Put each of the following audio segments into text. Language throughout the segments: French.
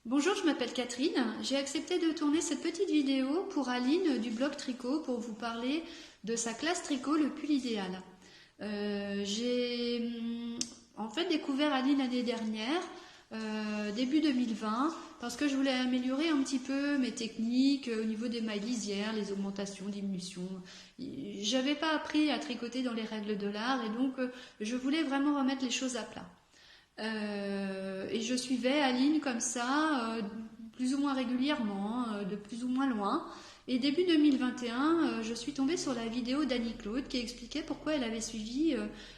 Bonjour, je m'appelle Catherine. J'ai accepté de tourner cette petite vidéo pour Aline du blog Tricot pour vous parler de sa classe tricot, le pull idéal. J'ai en fait découvert Aline l'année dernière, début 2020, parce que je voulais améliorer un petit peu mes techniques au niveau des mailles lisières, les augmentations, diminutions. J'avais pas appris à tricoter dans les règles de l'art et donc je voulais vraiment remettre les choses à plat. Et je suivais Aline comme ça, plus ou moins régulièrement, de plus ou moins loin. Et début 2021, je suis tombée sur la vidéo d'Annie-Claude qui expliquait pourquoi elle avait suivi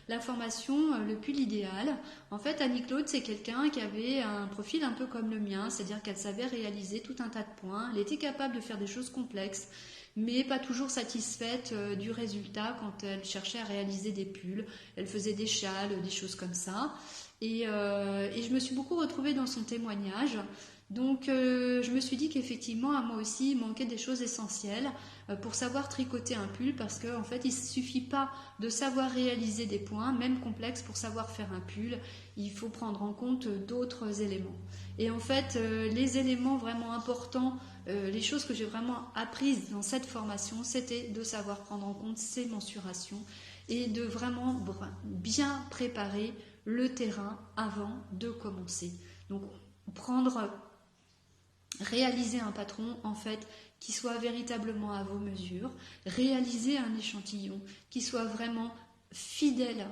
la formation Le pull idéal. En fait, Annie-Claude, c'est quelqu'un qui avait un profil un peu comme le mien, c'est-à-dire qu'elle savait réaliser tout un tas de points, elle était capable de faire des choses complexes, mais pas toujours satisfaite du résultat quand elle cherchait à réaliser des pulls. Elle faisait des châles, des choses comme ça. Et je me suis beaucoup retrouvée dans son témoignage. Donc je me suis dit qu'effectivement, à moi aussi, il manquait des choses essentielles pour savoir tricoter un pull, parce qu'en fait, il ne suffit pas de savoir réaliser des points, même complexes, pour savoir faire un pull. Il faut prendre en compte d'autres éléments. Et en fait, les éléments vraiment importants, les choses que j'ai vraiment apprises dans cette formation, c'était de savoir prendre en compte ces mensurations et de vraiment bien préparer le terrain avant de commencer. Donc réaliser un patron en fait qui soit véritablement à vos mesures, réaliser un échantillon qui soit vraiment fidèle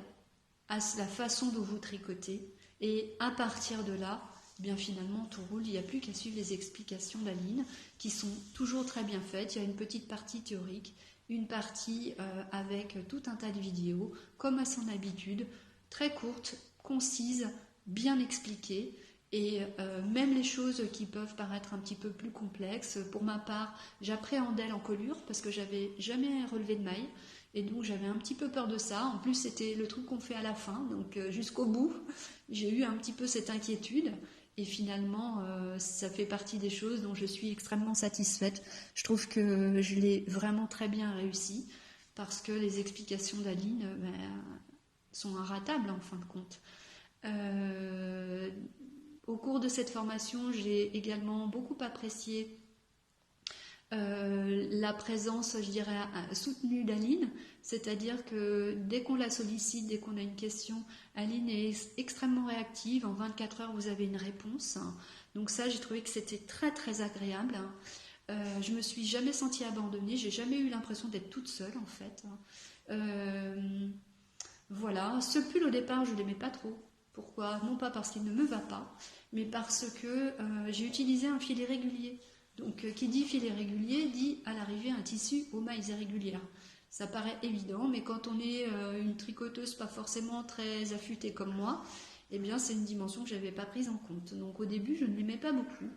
à la façon dont vous tricotez, et à partir de là, bien finalement tout roule. Il n'y a plus qu'à suivre les explications d'Aline qui sont toujours très bien faites. Il y a une petite partie théorique, une partie avec tout un tas de vidéos, comme à son habitude, très courtes, concises, bien expliquées. Et même les choses qui peuvent paraître un petit peu plus complexes, pour ma part, j'appréhendais l'encolure parce que j'avais jamais relevé de maille. Et donc j'avais un petit peu peur de ça. En plus, c'était le truc qu'on fait à la fin. Donc jusqu'au bout, j'ai eu un petit peu cette inquiétude. Et finalement, ça fait partie des choses dont je suis extrêmement satisfaite. Je trouve que je l'ai vraiment très bien réussi, parce que les explications d'Aline sont inratables en fin de compte. Euh, Au cours de cette formation, j'ai également beaucoup apprécié la présence, je dirais, soutenue d'Aline, c'est-à-dire que dès qu'on la sollicite, dès qu'on a une question, Aline est extrêmement réactive. En 24 heures, vous avez une réponse. Donc ça, j'ai trouvé que c'était très très agréable. Je me suis jamais sentie abandonnée, j'ai jamais eu l'impression d'être toute seule en fait. Voilà, ce pull au départ, je l'aimais pas trop. Pourquoi? Non pas parce qu'il ne me va pas, mais parce que j'ai utilisé un fil irrégulier. Donc, qui dit fil irrégulier dit à l'arrivée un tissu aux mailles irrégulières. Ça paraît évident, mais quand on est une tricoteuse pas forcément très affûtée comme moi, eh bien c'est une dimension que je n'avais pas prise en compte. Donc au début, je ne l'aimais pas beaucoup.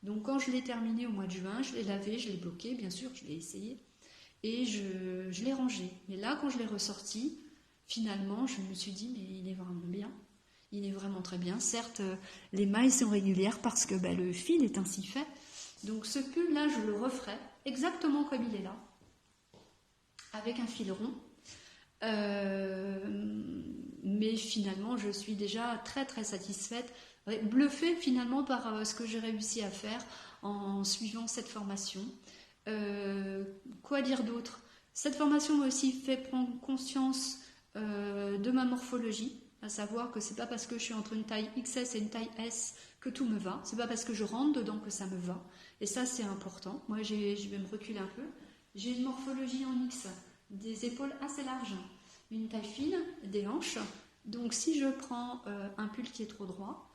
Donc quand je l'ai terminé au mois de juin, je l'ai lavé, je l'ai bloqué, bien sûr, je l'ai essayé, et je l'ai rangé. Mais là, quand je l'ai ressorti, finalement, je me suis dit, mais il est vraiment bien. Il est vraiment très bien. Certes, les mailles sont régulières parce que le fil est ainsi fait. Donc ce pull-là, je le referai exactement comme il est là, avec un fil rond. Mais finalement, je suis déjà très très satisfaite, bluffée finalement par ce que j'ai réussi à faire en suivant cette formation. Quoi dire d'autre? Cette formation m'a aussi fait prendre conscience de ma morphologie, à savoir que c'est pas parce que je suis entre une taille XS et une taille S que tout me va, c'est pas parce que je rentre dedans que ça me va, et ça c'est important. Moi je vais me reculer un peu. J'ai une morphologie en X, des épaules assez larges, une taille fine, des hanches. Donc si je prends un pull qui est trop droit,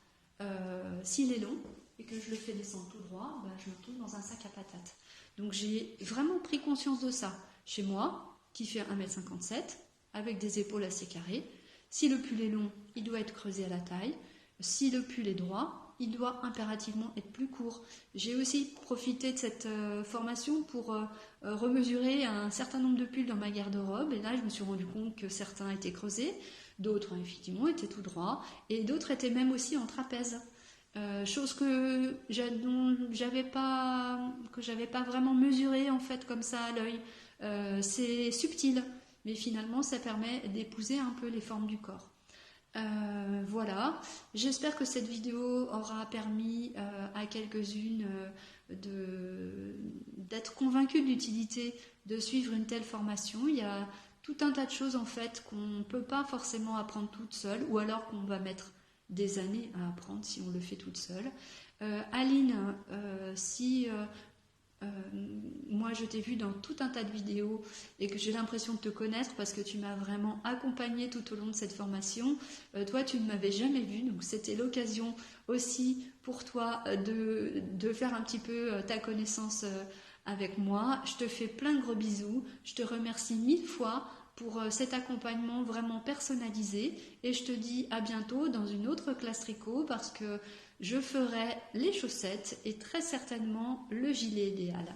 s'il est long et que je le fais descendre tout droit, je me retrouve dans un sac à patates. Donc j'ai vraiment pris conscience de ça chez moi, qui fait 1,57 m, avec des épaules assez carrées. Si le pull est long, il doit être creusé à la taille. Si le pull est droit, il doit impérativement être plus court. J'ai aussi profité de cette formation pour remesurer un certain nombre de pulls dans ma garde-robe. Et là, je me suis rendu compte que certains étaient creusés, d'autres effectivement étaient tout droits, et d'autres étaient même aussi en trapèze. Chose que j'avais pas vraiment mesuré en fait comme ça à l'œil. C'est subtil, mais finalement ça permet d'épouser un peu les formes du corps. Voilà, j'espère que cette vidéo aura permis à quelques-unes d'être convaincues de l'utilité de suivre une telle formation. Il y a tout un tas de choses en fait qu'on ne peut pas forcément apprendre toute seule, ou alors qu'on va mettre des années à apprendre si on le fait toute seule. Aline, si moi je t'ai vu dans tout un tas de vidéos et que j'ai l'impression de te connaître parce que tu m'as vraiment accompagnée tout au long de cette formation, toi tu ne m'avais jamais vue, donc c'était l'occasion aussi pour toi de faire un petit peu ta connaissance avec moi. Je te fais plein de gros bisous, je te remercie 1000 fois pour cet accompagnement vraiment personnalisé et je te dis à bientôt dans une autre classe tricot parce que je ferai les chaussettes et très certainement le gilet idéal.